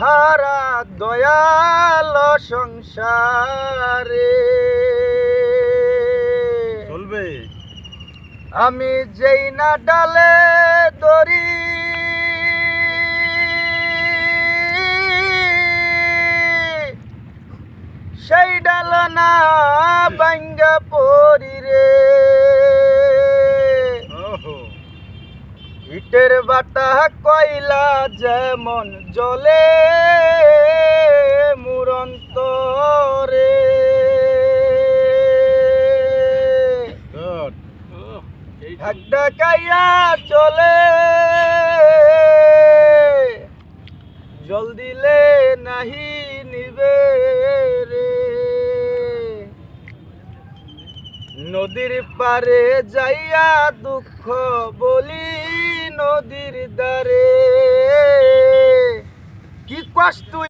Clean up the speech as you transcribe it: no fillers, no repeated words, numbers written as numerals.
হারা দয়াল সংসারে চলবে। আমি যেই না ডালে দড়ি সেই ডাল না ভাঙ্গা পড়ি রে। ইটের বাটা কয়লা যেমন জলে মুরন্তরে ঢাকডা কাইয়া চলে জল দিলে নাহি নিবে রে। নদীর পারে যাইয়া দুঃখ বলি নদীর দ্বারে কি কষ্ট